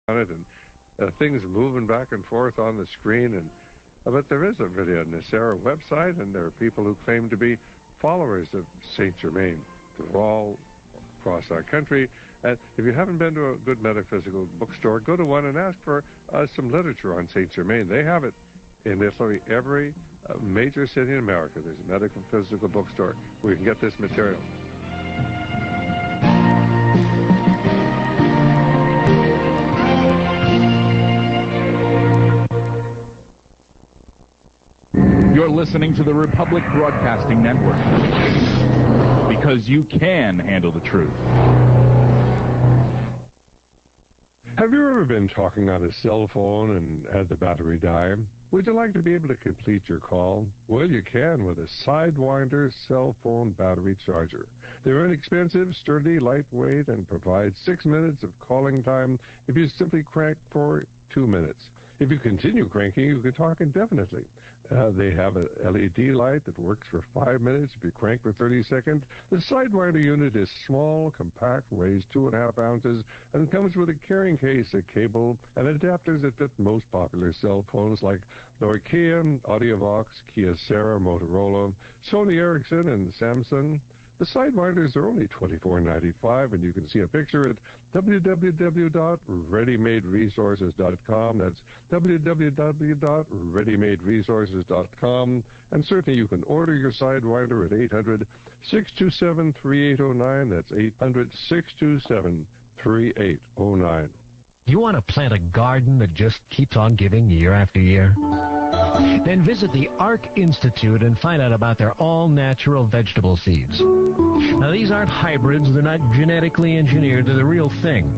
on it, and things moving back and forth on the screen. And but there is really a Nicera website, and there are people who claim to be followers of Saint Germain. They're all across our country. And if you haven't been to a good metaphysical bookstore, go to one and ask for some literature on Saint Germain. They have it in literally every major city in America. There's a metaphysical bookstore where you can get this material. You're listening to the Republic Broadcasting Network, because you can handle the truth. Have you ever been talking on a cell phone and had the battery die? Would you like to be able to complete your call? Well, you can with a Sidewinder cell phone battery charger. They're inexpensive, sturdy, lightweight, and provide 6 minutes of calling time if you simply crank for 2 minutes. If you continue cranking, you can talk indefinitely. They have a LED light that works for 5 minutes if you crank for 30 seconds. The Sidewinder unit is small, compact, weighs 2.5 ounces, and comes with a carrying case, a cable, and adapters that fit most popular cell phones like Nokia, Audiovox, Kyocera, Motorola, Sony Ericsson, and Samsung. The Sidewinders are only $24.95, and you can see a picture at www.readymaderesources.com. That's www.readymaderesources.com. And certainly you can order your Sidewinder at 800-627-3809. That's 800-627-3809. You want to plant a garden that just keeps on giving year after year? Then visit the ARC Institute and find out about their all-natural vegetable seeds. Now, these aren't hybrids. They're not genetically engineered. They're the real thing.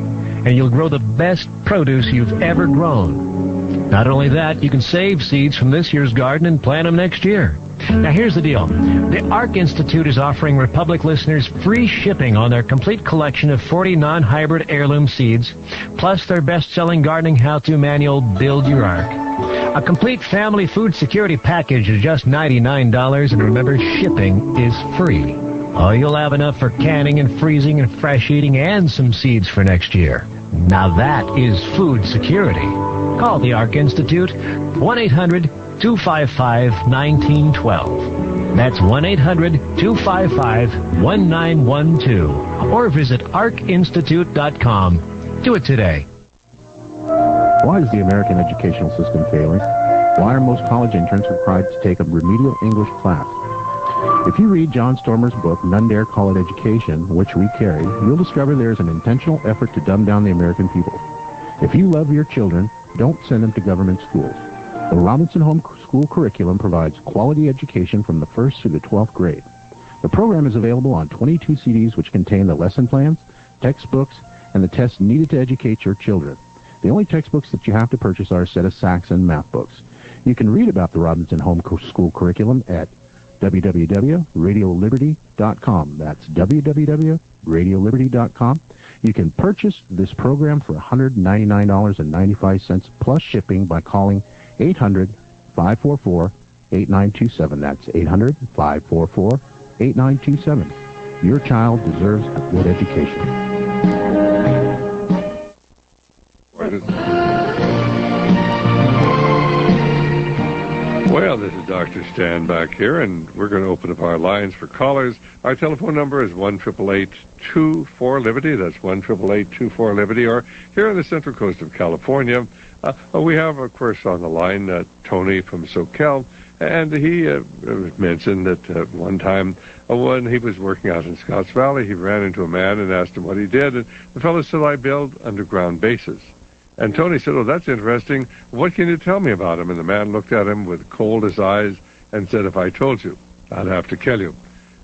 And you'll grow the best produce you've ever grown. Not only that, you can save seeds from this year's garden and plant them next year. Now, here's the deal. The ARC Institute is offering Republic listeners free shipping on their complete collection of 40 non-hybrid heirloom seeds, plus their best-selling gardening how-to manual, Build Your Ark. A complete family food security package is just $99, and remember, shipping is free. Oh, you'll have enough for canning and freezing and fresh eating and some seeds for next year. Now that is food security. Call the ARC Institute, 1-800-255-1912. That's 1-800-255-1912. Or visit arcinstitute.com. Do it today. Why is the American educational system failing? Why are most college interns required to take a remedial English class? If you read John Stormer's book, None Dare Call It Education, which we carry, you'll discover there's an intentional effort to dumb down the American people. If you love your children, don't send them to government schools. The Robinson Home School curriculum provides quality education from the 1st through the 12th grade. The program is available on 22 CDs which contain the lesson plans, textbooks, and the tests needed to educate your children. The only textbooks that you have to purchase are a set of Saxon math books. You can read about the Robinson Home School curriculum at www.radioliberty.com. That's www.radioliberty.com. You can purchase this program for $199.95 plus shipping by calling 800-544-8927. That's 800-544-8927. Your child deserves a good education. Well, this is Dr. Stan back here, and we're going to open up our lines for callers. Our telephone number is 1-888-24-LIBERTY. That's 1-888-24-LIBERTY. Or here on the Central Coast of California, we have, of course, on the line Tony from SoCal, and he mentioned that one time when he was working out in Scotts Valley, he ran into a man and asked him what he did, and the fellow said, "I build underground bases." And Tony said, "Oh, that's interesting. What can you tell me about him?" And the man looked at him with cold as eyes and said, "If I told you, I'd have to kill you."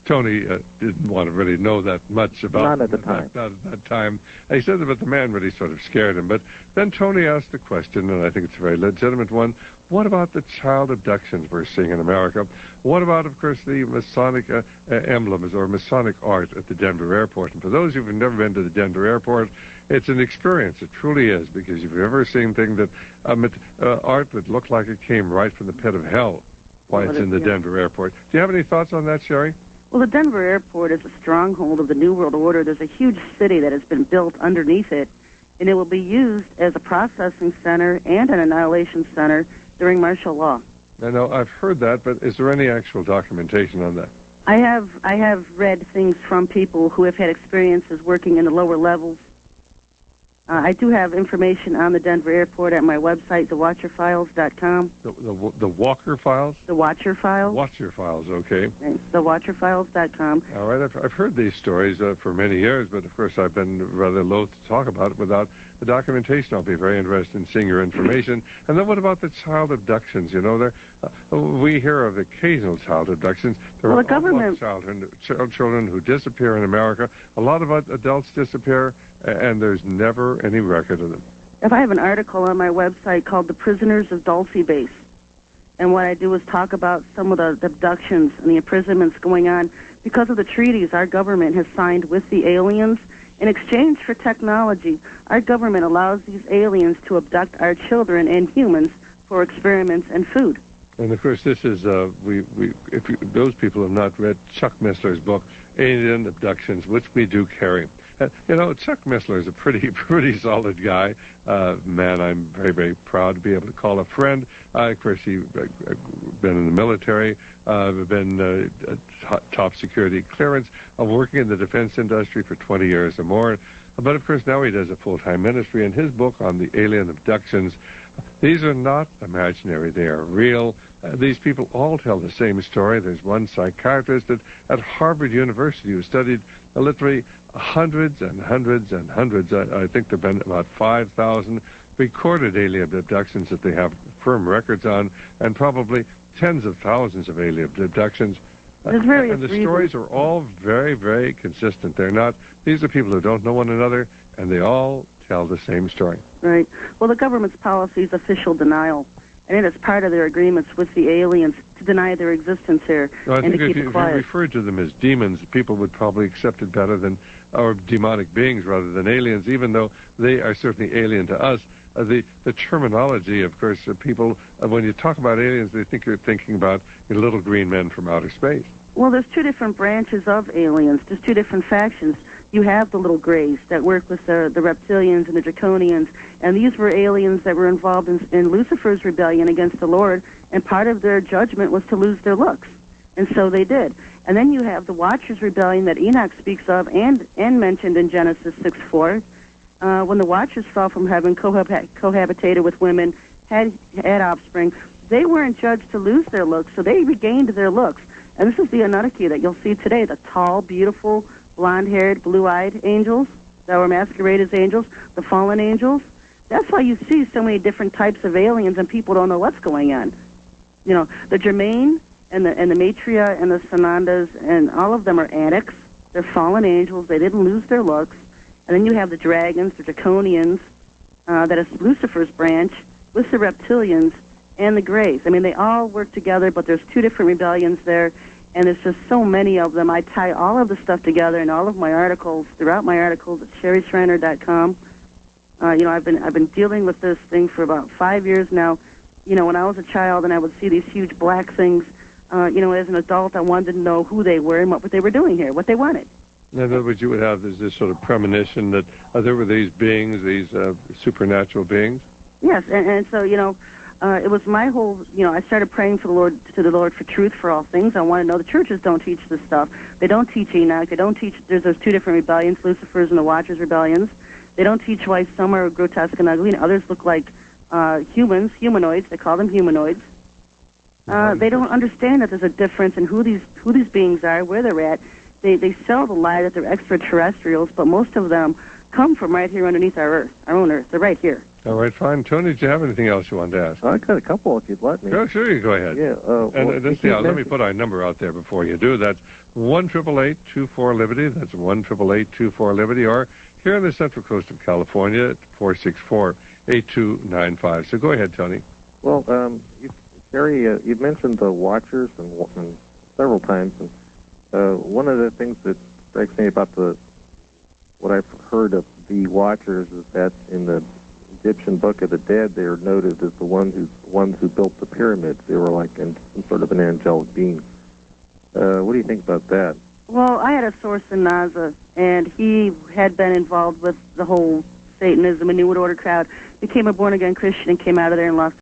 Tony didn't want to really know that much about him. Not at the time. Not at that time. And he said that, but the man really sort of scared him. But then Tony asked the question, and I think it's a very legitimate one, what about the child abductions we're seeing in America? What about, of course, the Masonic emblems or Masonic art at the Denver airport? And for those who've never been to the Denver airport, it's an experience. It truly is, because if you've ever seen things that art that looked like it came right from the pit of hell, why it's in the Denver airport. Do you have any thoughts on that, Sherry? Well, the Denver airport is a stronghold of the New World Order. There's a huge city that has been built underneath it, and it will be used as a processing center and an annihilation center during martial law. I know, I've heard that, but is there any actual documentation on that? I have read things from people who have had experiences working in the lower levels. I do have information on the Denver airport at my website, thewatcherfiles.com. The Walker Files? The Watcher Files. Watcher Files, okay. Thewatcherfiles.com. All right, I've heard these stories for many years, but of course I've been rather loath to talk about it without the documentation. I'll be very interested in seeing your information. And then what about the child abductions? You know, we hear of occasional child abductions. There are a lot of children who disappear in America. A lot of adults disappear, and there's never any record of them. If I have an article on my website called The Prisoners of Dulce Base, and what I do is talk about some of the abductions and the imprisonments going on because of the treaties our government has signed with the aliens. In exchange for technology, our government allows these aliens to abduct our children and humans for experiments and food. And of course, this is those people have not read Chuck Missler's book, Alien Abductions, which we do carry. You know, Chuck Missler is a pretty solid guy. Man, I'm very, very proud to be able to call a friend. Of course, he's been in the military, been top security clearance, working in the defense industry for 20 years or more. But of course, now he does a full-time ministry. And his book on the alien abductions, these are not imaginary. They are real. These people all tell the same story. There's one psychiatrist at Harvard University who studied literally hundreds and hundreds and hundreds. I think there have been about 5,000 recorded alien abductions that they have firm records on, and probably tens of thousands of alien abductions. And the stories are all very, very consistent. These are people who don't know one another, and they all tell the same story. Right. Well, the government's policy is official denial, and it is part of their agreements with the aliens to deny their existence here and to keep it quiet. If you referred to them as demons, people would probably accept it better than, or demonic beings rather than aliens, even though they are certainly alien to us. The terminology, of course, people, when you talk about aliens, they think you're thinking about little green men from outer space. Well, there's two different branches of aliens. There's two different factions. You have the little grays that work with the reptilians and the draconians, and these were aliens that were involved in Lucifer's rebellion against the Lord, and part of their judgment was to lose their looks, and so they did. And then you have the Watchers' rebellion that Enoch speaks of and mentioned in Genesis 6:4, when the Watchers fell from heaven, cohabitated with women, had offspring. They weren't judged to lose their looks, so they regained their looks. And this is the Anunnaki that you'll see today, the tall, beautiful, blonde-haired, blue-eyed angels that were masqueraded as angels, the fallen angels. That's why you see so many different types of aliens and people don't know what's going on. You know, the Germain and the Maitreya and the Sanandas, and all of them are addicts. They're fallen angels. They didn't lose their looks. And then you have the dragons, the draconians, that is Lucifer's branch, with the reptilians and the grays. I mean, they all work together, but there's two different rebellions there, and there's just so many of them. I tie all of the stuff together in all of my articles, throughout my articles at sherryschreiner.com. You know, I've been dealing with this thing for about 5 years now. You know, when I was a child and I would see these huge black things, you know, as an adult, I wanted to know who they were and what they were doing here, what they wanted. In other words, you would have this sort of premonition that there were these beings, these supernatural beings? Yes, and so, you know, it was my whole, you know, I started praying to the Lord for truth for all things. I want to know the churches don't teach this stuff. They don't teach Enoch. They don't teach, there's those two different rebellions, Lucifer's and the Watchers' rebellions. They don't teach why some are grotesque and ugly and others look like humanoids. They call them humanoids. They don't understand that there's a difference in who these beings are, where they're at. They sell the lie that they're extraterrestrials, but most of them come from right here underneath our Earth, our own Earth. They're right here. All right, fine. Tony, do you have anything else you wanted to ask? I got a couple if you'd let me. Sure, you go ahead. Yeah. Let me put our number out there before you do. That's 1-888-24-LIBERTY. That's 1-888-24-LIBERTY. Or here on the Central Coast of California, at 464-8295. So go ahead, Tony. Well, Gary, you've mentioned the Watchers and several times, and one of the things that strikes me about what I've heard of the Watchers is that in the Egyptian Book of the Dead, they are noted as the ones who built the pyramids. They were like some sort of an angelic being. What do you think about that? Well, I had a source in NASA, and he had been involved with the whole Satanism, a New World Order crowd, became a born-again Christian and came out of there and lost